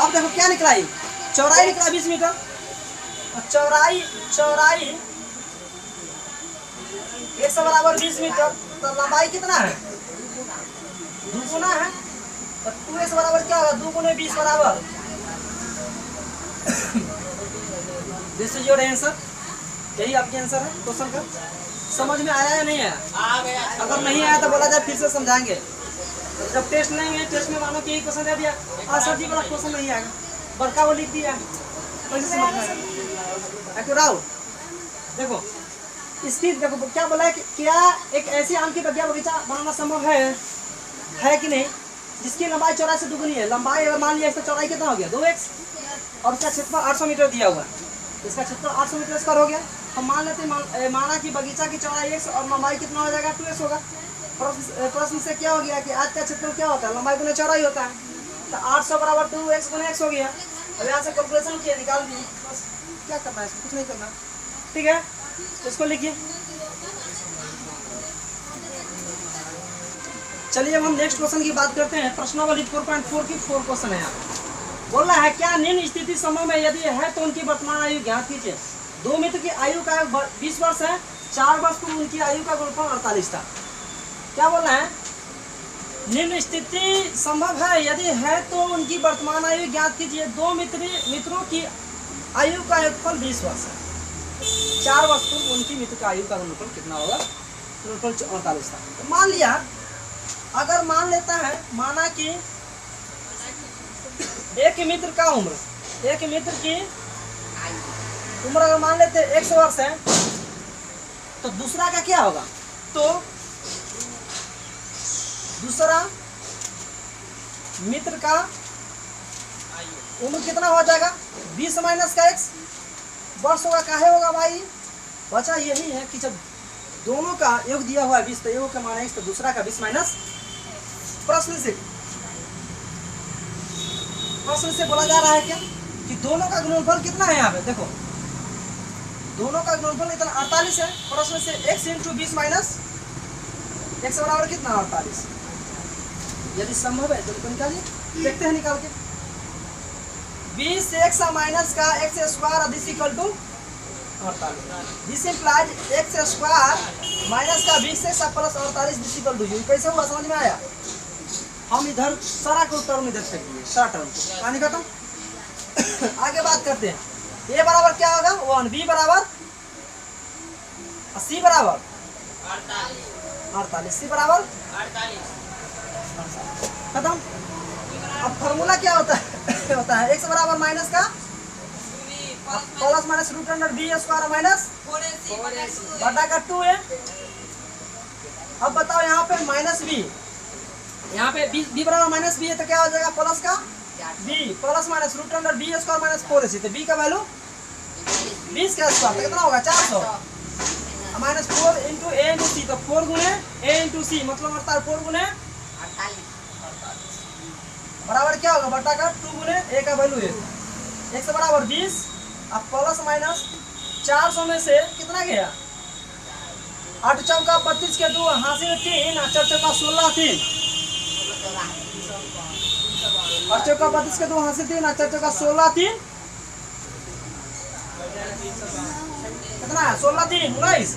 अब देखो क्या निकला ये चौड़ाई निकला 20 मीटर और चौड़ाई x बराबर 20 मीटर तो लंबाई कितना है 2 गुना है तो 2x बराबर क्या होगा 2 गुने 20 बराबर दिस इज योर आंसर। यही आपकी आंसर है क्वेश्चन का। समझ में आया या नहीं आया आ गया। अगर नहीं आया तो बोला जाए फिर से समझाएंगे। जब टेस्ट लेंगे टेस्ट में मानो कि यही क्वेश्चन दे दिया सर जी बड़ा क्वेश्चन नहीं आएगा बड़का वो लिख दिया कैसे समझ में राहुल देखो इसकी देखो क्या बोला है कि क्या एक ऐसी आम की बगिया बगीचा बनाना संभव है कि नहीं जिसकी लंबाई चौड़ाई से दुगुनी है। लंबाई अगर मान लिया इसका चौड़ाई कितना हो गया 2x और इसका क्षेत्रफल 800 मीटर दिया हुआ है। इसका क्षेत्रफल 800 मीटर स्क्वायर हो गया। हम मान लेते हैं माना कि बगीचा की चौड़ाई x और लंबाई कितना हो जाएगा 2x होगा। प्रश्न से क्या हो गया कि आज का क्षेत्रफल क्या होता है लंबाई गुने चौड़ाई होता है तो 800 बराबर 2x गुने x हो गया। अब यहाँ से कैलकुलेशन किया निकाल दिए बस क्या करना है इसको कुछ नहीं करना ठीक है इसको लिखिए। चलिए अब हम नेक्स्ट क्वेश्चन की बात करते हैं। प्रश्नावली 4.4 की 4 क्वेश्चन है यहाँ बोल रहा है क्या निम्न स्थिति समूह में यदि है तो उनकी वर्तमान आयु ज्ञात कीजिए। दो मित्र की आयु का 20 वर्ष है 4 वर्ष को उनकी आयु का गुणनफल 48 था। क्या बोल रहा है निम्न स्थिति संभव है यदि है तो उनकी वर्तमान आयु ज्ञात कीजिए। दो मित्रों की आयु का गुणनफल 20 वर्ष है 4 वर्ष को उनकी मित्र का आयु का गुणनफल कितना होगा गुणनफल 48 था। तो मान लिया अगर मान लेता है माना कि एक मित्र का उम्र एक मित्र की उम्र अगर मान लेते हैं 100 वर्ष है तो दूसरा का क्या होगा तो दूसरा मित्र का उम्र कितना हो जाएगा 20 माइनस का x वर्ष होगा काहे होगा भाई बचा यही है कि जब दोनों का योग दिया हुआ है 20 तो योग का मान x तो दूसरा का 20 माइनस प्रश्न से बोला जा रहा है क्या कि दोनों का गुणनफल कितना है यहाँ पे देखो दोनों का गुणनफल इतना 48 है। प्रश्न से x × 20 माइनस x बराबर कितना 48 यदि संभव है तो निकालिए देखते हैं निकाल के 20x माइनस का x square this equal to 48 this implies x square minus का 20x plus 48 this equal to कैसे हुआ समझ में आया। हम इधर सारा को टर्म इधर फेंक दिए सारा टर्म पानी खत्म। आगे बात करते हैं a बराबर क्या होगा 1 b बराबर c बराबर 48 c बराबर 48 खत्म। अब फॉर्मूला क्या होता है x बराबर माइनस का plus minus √b square minus बटा का 2 है। अब बताओ यहाँ पे माइनस b यहाँ पे b बराबर माइनस b है तो क्या हो जाएगा प्लस का b plus minus √b square minus 4ac तो b का वैल्यू 20 का स्क्वायर तो कितना होगा 400 माइनस 4 × a × c तो 4 गुने a × c मतलब 4 गुने 48 बराबर क्या होगा बटा का 2 गुने a का वैल्यू है x बराबर 20 अब प्लस माइनस 400 में से कितना गया 8 चौका 32 के 2 हासिल 3 4 चौका 16 3 8 चौका 32 के 2 हासिल 3 4 चौका 16 3 कितना है 16 3 19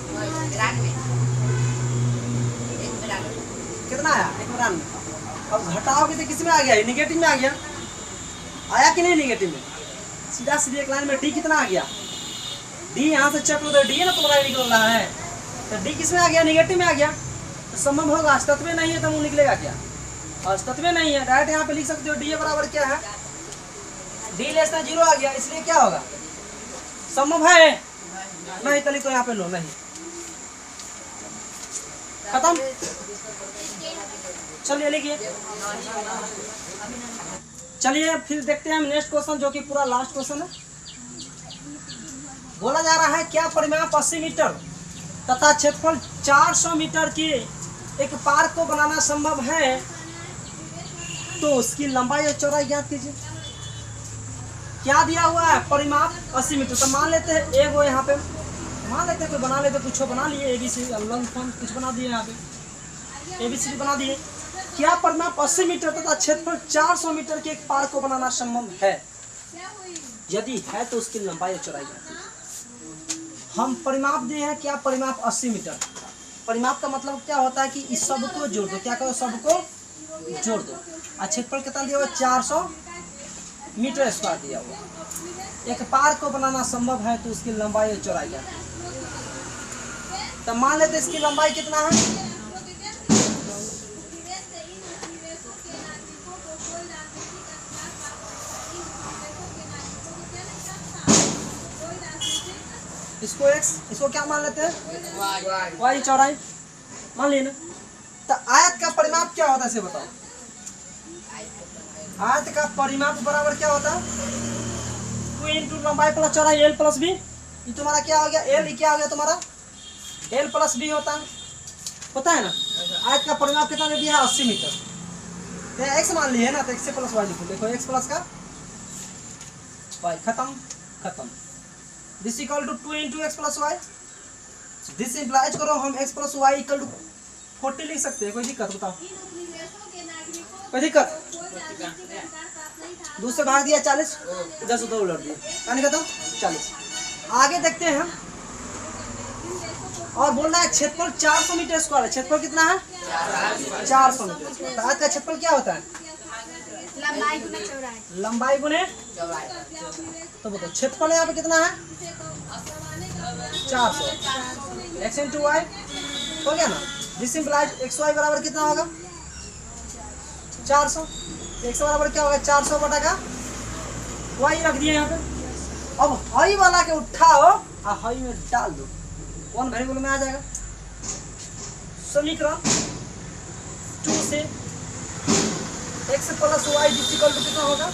कितना आया 91। अब घटाओगे तो किस में आ गया निगेटिव में आ गया आया कि नहीं निगेटिव में सीधा सीधी एक लाइन में डी कितना आ गया डी यहाँ से चेक करो डी है ना तुम्हारा निकल रहा है तो डी किस में आ गया निगेटिव में आ गया तो संभव होगा अस्तित्व में नहीं है तो वो निकलेगा क्या अस्तित्व में नहीं है डायरेक्ट यहाँ पे लिख सकते हो डी बराबर क्या है डी लेस 0 आ गया इसलिए क्या होगा संभव है? नहीं तो लिखो यहाँ पे लो, नहीं। खत्म। चलिए लिखिए। चलिए फिर देखते हैं हम नेक्स्ट क्वेश्चन, जो कि पूरा लास्ट क्वेश्चन है। बोला जा रहा है क्या परिमाप 80 मीटर तथा क्षेत्रफल 400 मीटर की एक पार्क को बनाना संभव है, तो उसकी लंबाई और चौड़ाई ज्ञात कीजिए। क्या दिया हुआ है? परिमाप 80 मीटर। तो मान लेते हैं एक वो यहाँ पे मान लेते हैं, कोई बना लेते, कुछ बना लिए, ABC कुछ बना दिए, यहाँ पे ABCD बना दिए। क्या परिमाप 80 मीटर तथा क्षेत्रफल 400 मीटर के एक पार्क को बनाना संभव है? यदि है तो उसकी लंबाई और चौड़ाई ज्ञात कीजिए। हम परिमाप दिए हैं, क्या परिमाप 80 मीटर। परिमाप का मतलब क्या होता है कि इस सबको जोड़ दो। क्या करो? सबको जोड़ दो। और क्षेत्रफल कितना दिया हुआ? 400 मीटर स्क्वायर दिया हुआ। एक पार्क को बनाना संभव है तो उसकी लंबाई और चौड़ाई क्या है? तो मान लेते इसकी लंबाई कितना है? इसको x, इसको क्या मान लेते हैं? y चौड़ाई मान ली ना। तो आयत का परिमाप क्या होता है इसे बताओ। आयत का परिमाप बराबर क्या होता है? 2 इंटू लंबाई प्लस चौड़ाई l प्लस b। ये तुम्हारा क्या हो गया? l क्या हो गया तुम्हारा? l प्लस b होता है ना। आयत का परिमाप कितना दे दिया है? 80 मीटर। तो x मान लिए है ना, तो x प्लस y लिखो। देखो x प्लस का y, खत्म। This equal to 2 into x plus y. This implies करो हम x plus y equal to 40 लिख सकते हैं। कोई दिक्कत? बताओ, कोई दिक्कत? 2 से भाग दिया 40, इधर से 2 उलट दिया, यानी खत्म 40। आगे देखते हैं हम। और बोल रहा है क्षेत्रफल 400 मीटर स्क्वायर है। क्षेत्रफल कितना है? 400 मीटर स्क्वायर। आज का क्षेत्रफल क्या होता है? लंबाई गुना चौड़ाई। लंबाई गुने तो बताओ क्षेत्रफल यहाँ पे कितना है? 400। x इंटू वाई हो गया ना। दिस इम्प्लाइज एक्स वाई बराबर कितना होगा? 400। x बराबर क्या होगा? 400 बटा का y रख दिए यहाँ पे। अब हई वाला के उठाओ और हई में डाल दो, कौन वेरिएबल में आ जाएगा? समीकरण 2 से x plus y equal to कितना होगा?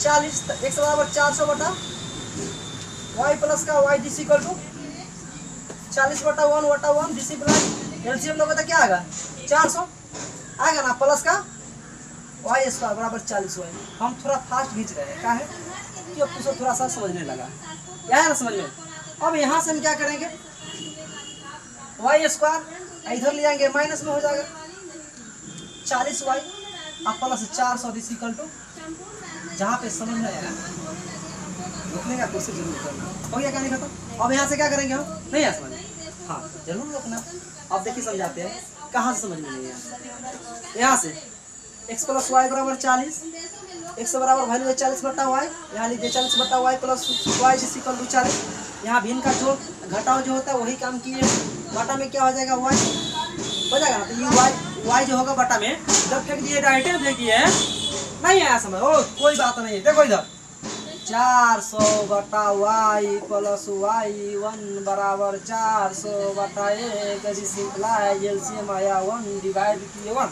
40। तो x बराबर 400 बटा y प्लस का y इक्वल टू 40 बटा 1 बटा 1 दिस प्लस एलसीएम लोगे तो क्या आएगा? 400 आएगा ना, प्लस का y स्क्वायर बराबर 40y। हम थोड़ा फास्ट खींच रहे हैं, क्या है कि अब तुझे थोड़ा सा समझने लगा, क्या है ना समझ में। अब यहाँ से हम क्या करेंगे? y स्क्वायर इधर ले जाएंगे, माइनस में हो जाएगा 40y अब प्लस 400 दिस इक्वल टू, जहाँ पे समझ में आएगा रुकने का कोशिश जरूर करना। हो गया क्या? नहीं खत्म। अब यहाँ से क्या करेंगे हम? नहीं है समझ? हाँ जरूर रुकना। अब देखिए समझाते हैं कहाँ से समझ में नहीं है। यहाँ से x प्लस वाई बराबर 40, x बराबर वैल्यू है 40 बटा वाई, यहाँ लीजिए 40 बटा y plus y equal to 40। यहाँ भिन्न का जो घटाव जो होता है वही काम किए। बटा में क्या हो जाएगा? y हो जाएगा ना। तो ये y जो होगा बटा में जब फेंक दिए डायरेक्ट देखिए नहीं आया समझ। ओ कोई बात नहीं है, देखो इधर 400 बटा y प्लस वाई 1 बराबर 400 बटा 1 सिंपलाई एलसीएम आया 1 डिवाइड किए 1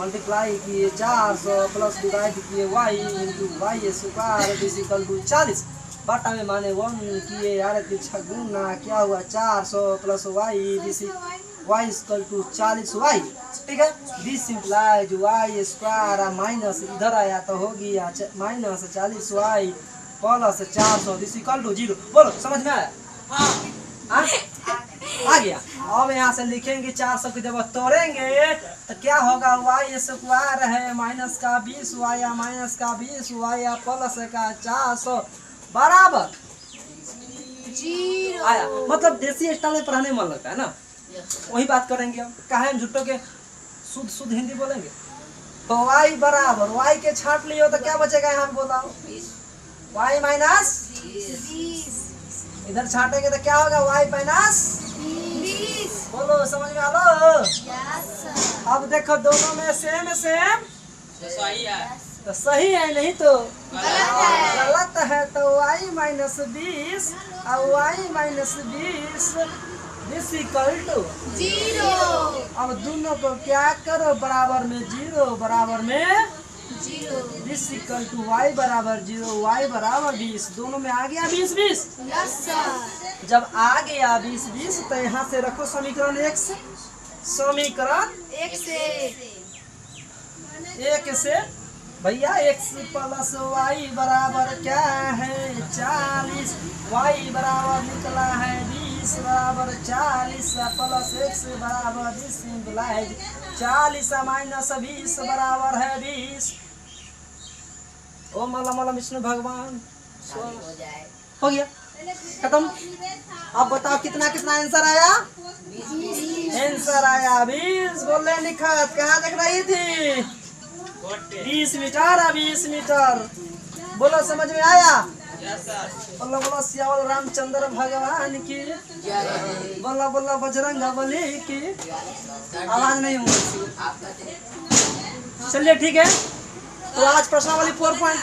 मल्टीप्लाई किए 400 प्लस डिवाइड किए y into y square is equal to 40 बटा में माने 1 किए यार गुना क्या हुआ? 400 plus y this y equal to 40y। ठीक है, this implies y square minus इधर आया तो हो गया minus 40y plus 400 this equal to 0। बोलो समझ में आया? हाँ आ गया। अब यहाँ से लिखेंगे 400 की जब तोड़ेंगे तो क्या होगा? y स्क्वायर है माइनस का 20y या माइनस का 20y या प्लस का 400 बराबर 0 आया। मतलब देसी स्टाइल में पढ़ाने में मन लगता है ना, वही बात करेंगे हम। कहा हम झूठों के शुद्ध हिंदी बोलेंगे। तो y बराबर y के छाट लियो तो क्या बचेगा? यहाँ बताओ y माइनस 20 इधर छाटेंगे तो क्या होगा? y minus 20। बोलो समझ में आलो? यस अब देखो दोनों में सेम सही है। तो सही है, नहीं तो गलत है। तो y माइनस 20 और y minus 20 this equal to 0 अब दोनों को क्या करो, बराबर में 0 बराबर में 0 दिस इक्वल टू y बराबर 0 y बराबर 20। दोनों में आ गया 20 20। यस सर जब आ गया 20 20 तो यहाँ से रखो समीकरण 1 से। समीकरण 1 से 1 से भैया x प्लस वाई बराबर क्या है 40, y बराबर निकला है 20 बराबर 40 प्लस x बराबर 20 सिंपलाइज 40 माइनस 20 बराबर है 20। ओम मलम मलम विष्णु भगवान हो गया खत्म। अब बताओ कितना कितना आंसर आया? आंसर आया 20। बोले निखत कहाँ देख रही थी? 20 मीटर। 20 मीटर बोलो, समझ में आया? बोलो बोलो श्यावल रामचंद्र भगवान की, बोलो बोलो बजरंग बली की। आवाज नहीं होगी। चलिए ठीक है, तो आज प्रश्नावली 4 पॉइंट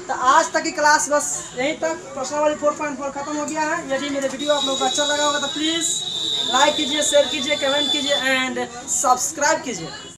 तो आज तक की क्लास बस यहीं तक। प्रश्नावली 4.4 खत्म हो गया है। यदि मेरे वीडियो आप लोगों को अच्छा लगा होगा तो प्लीज़ लाइक कीजिए, शेयर कीजिए, कमेंट कीजिए एंड सब्सक्राइब कीजिए।